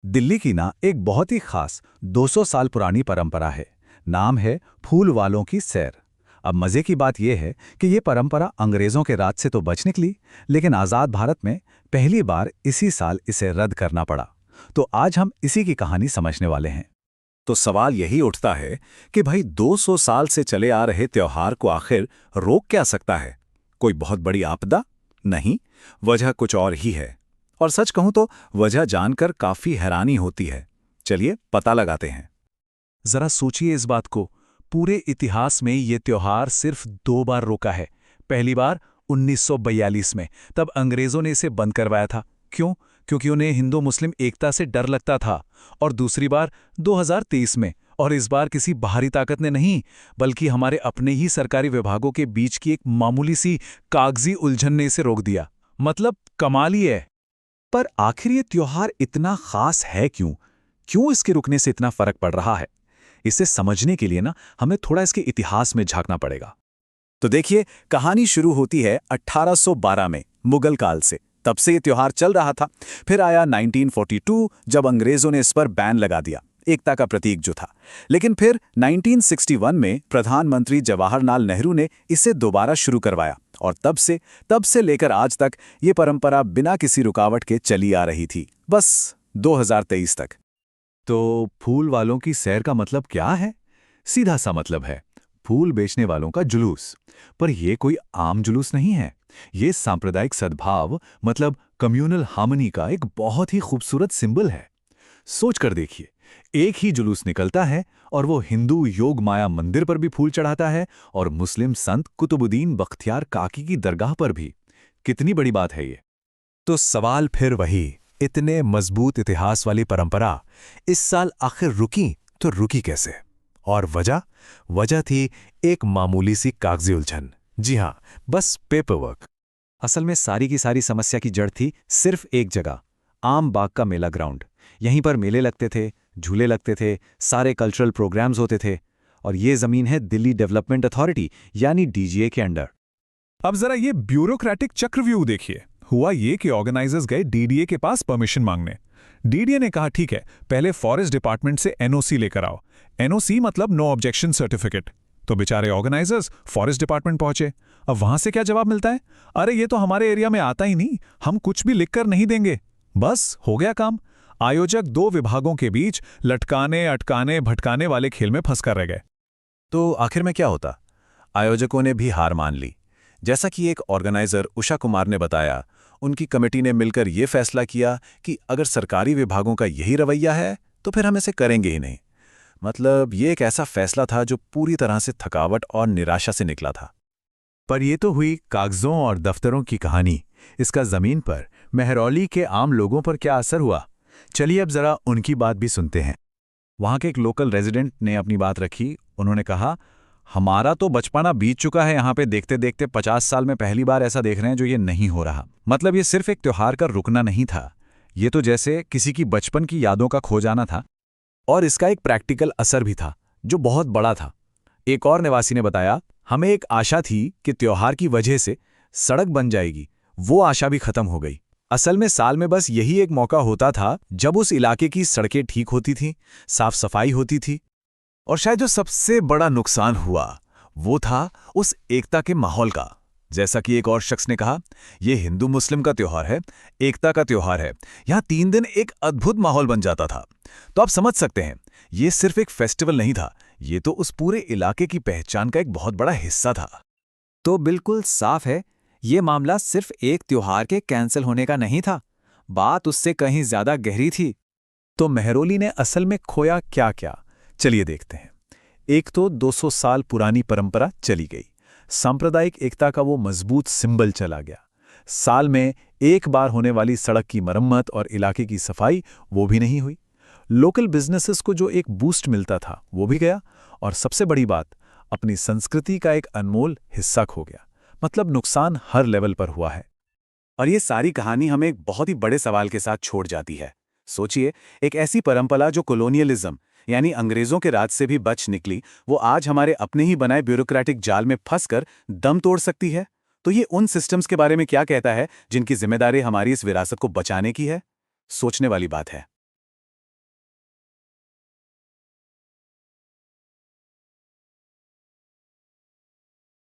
दिल्ली की ना एक बहुत ही खास 200 साल पुरानी परंपरा है। नाम है फूल वालों की सैर। अब मजे की बात यह है कि ये परंपरा अंग्रेजों के राज से तो बच निकली, लेकिन आज़ाद भारत में पहली बार इसी साल इसे रद्द करना पड़ा। तो आज हम इसी की कहानी समझने वाले हैं। तो सवाल यही उठता है कि भाई 200 साल से चले आ रहे त्योहार को आखिर रोक क्या सकता है? कोई बहुत बड़ी आपदा? नहीं, वजह कुछ और ही है। और सच कहूं तो वजह जानकर काफी हैरानी होती है। चलिए पता लगाते हैं। जरा सोचिए इस बात को। पूरे इतिहास में ये त्योहार सिर्फ 2 बार रोका है। पहली बार 1942 में, तब अंग्रेजों ने इसे बंद करवाया था। क्यों? क्योंकि उन्हें हिंदू मुस्लिम एकता से डर लगता था। और दूसरी बार 2023 में, और इस बार किसी बाहरी ताकत ने नहीं, बल्कि हमारे अपने ही सरकारी विभागों के बीच की एक मामूली सी कागजी उलझन ने इसे रोक दिया। मतलब कमाल ही है। पर आखिर ये त्योहार इतना खास है क्यों? क्यों इसके रुकने से इतना फर्क पड़ रहा है? इसे समझने के लिए ना हमें थोड़ा इसके इतिहास में झांकना पड़ेगा। तो देखिए, कहानी शुरू होती है 1812 में, मुगल काल से। तब से ये त्योहार चल रहा था। फिर आया 1942, जब अंग्रेजों ने इस पर बैन लगा दिया, एकता का प्रतीक जो था। लेकिन फिर 1961 में प्रधानमंत्री जवाहरलाल नेहरू ने इसे दोबारा शुरू करवाया, और तब से लेकर आज तक ये परंपरा बिना किसी रुकावट के चली आ रही थी, बस 2023 तक। तो फूल वालों की सैर का मतलब क्या है? सीधा सा मतलब है फूल बेचने वालों का जुलूस। पर यह कोई आम जुलूस नहीं है। ये सांप्रदायिक सद्भाव मतलब कम्युनल हार्मनी का एक बहुत ही खूबसूरत सिंबल है। सोच कर देखिए, एक ही जुलूस निकलता है और वो हिंदू योग माया मंदिर पर भी फूल चढ़ाता है और मुस्लिम संत कुतुबुद्दीन बख्तियार काकी की दरगाह पर भी। कितनी बड़ी बात है ये। तो सवाल फिर वही, इतने मजबूत इतिहास वाली परंपरा इस साल आखिर रुकी तो रुकी कैसे? और वजह थी एक मामूली सी कागजी उलझन। जी हां, बस पेपर वर्क। असल में सारी की सारी समस्या की जड़ थी सिर्फ एक जगह, आम बाग का मेला ग्राउंड। यहीं पर मेले लगते थे, झूले लगते थे, सारे कल्चरल प्रोग्राम्स होते थे। और ये जमीन है दिल्ली डेवलपमेंट अथॉरिटी यानी डीजीए के अंडर। अब जरा ये ब्यूरोक्रेटिक चक्रव्यूह देखिए। हुआ ये कि ऑर्गेनाइजर्स गए डीडीए के पास परमिशन मांगने। डीडीए ने कहा ठीक है, पहले फॉरेस्ट डिपार्टमेंट से एनओसी लेकर आओ। एनओसी मतलब नो ऑब्जेक्शन सर्टिफिकेट। तो बेचारे ऑर्गेनाइजर्स फॉरेस्ट डिपार्टमेंट पहुंचे। अब वहां से क्या जवाब मिलता है? अरे ये तो हमारे एरिया में आता ही नहीं, हम कुछ भी लिखकर नहीं देंगे। बस हो गया काम। आयोजक दो विभागों के बीच लटकाने अटकाने भटकाने वाले खेल में फंस कर रह गए। तो आखिर में क्या होता? आयोजकों ने भी हार मान ली। जैसा कि एक ऑर्गेनाइजर उषा कुमार ने बताया, उनकी कमेटी ने मिलकर यह फैसला किया कि अगर सरकारी विभागों का यही रवैया है तो फिर हम इसे करेंगे ही नहीं। मतलब ये एक ऐसा फैसला था जो पूरी तरह से थकावट और निराशा से निकला था। पर ये तो हुई कागजों और दफ्तरों की कहानी। इसका जमीन पर मेहरौली के आम लोगों पर क्या असर हुआ? चलिए अब जरा उनकी बात भी सुनते हैं। वहां के एक लोकल रेजिडेंट ने अपनी बात रखी। उन्होंने कहा, हमारा तो बचपना बीत चुका है यहाँ पे, देखते देखते 50 साल में पहली बार ऐसा देख रहे हैं जो ये नहीं हो रहा। मतलब ये सिर्फ एक त्योहार का रुकना नहीं था, ये तो जैसे किसी की बचपन की यादों का खो जाना था। और इसका एक प्रैक्टिकल असर भी था जो बहुत बड़ा था। एक और निवासी ने बताया, हमें एक आशा थी कि त्योहार की वजह से सड़क बन जाएगी, वो आशा भी खत्म हो गई। असल में साल में बस यही एक मौका होता था जब उस इलाके की सड़कें ठीक होती थीं, साफ सफाई होती थी। और शायद जो सबसे बड़ा नुकसान हुआ वो था उस एकता के माहौल का। जैसा कि एक और शख्स ने कहा, यह हिंदू मुस्लिम का त्योहार है, एकता का त्योहार है। यहां 3 दिन एक अद्भुत माहौल बन जाता था। तो आप समझ सकते हैं, यह सिर्फ एक फेस्टिवल नहीं था, ये तो उस पूरे इलाके की पहचान का एक बहुत बड़ा हिस्सा था। तो बिल्कुल साफ है, ये मामला सिर्फ एक त्योहार के कैंसिल होने का नहीं था। बात उससे कहीं ज्यादा गहरी थी। तो मेहरौली ने असल में खोया क्या क्या? चलिए देखते हैं। एक तो 200 साल पुरानी परंपरा चली गई, सांप्रदायिक एकता का वो मजबूत सिंबल चला गया। साल में एक बार होने वाली सड़क की मरम्मत और इलाके की सफाई वो भी नहीं हुई। लोकल बिजनेसेस को जो एक बूस्ट मिलता था वो भी गया। और सबसे बड़ी बात, अपनी संस्कृति का एक अनमोल हिस्सा खो गया। मतलब नुकसान हर लेवल पर हुआ है। और ये सारी कहानी हमें एक बहुत ही बड़े सवाल के साथ छोड़ जाती है। सोचिए, एक ऐसी परंपरा जो कॉलोनियलिज्म यानी अंग्रेजों के राज से भी बच निकली, वो आज हमारे अपने ही बनाए ब्यूरोक्रेटिक जाल में फंसकर दम तोड़ सकती है। तो ये उन सिस्टम्स के बारे में क्या कहता है जिनकी जिम्मेदारी हमारी इस विरासत को बचाने की है? सोचने वाली बात है।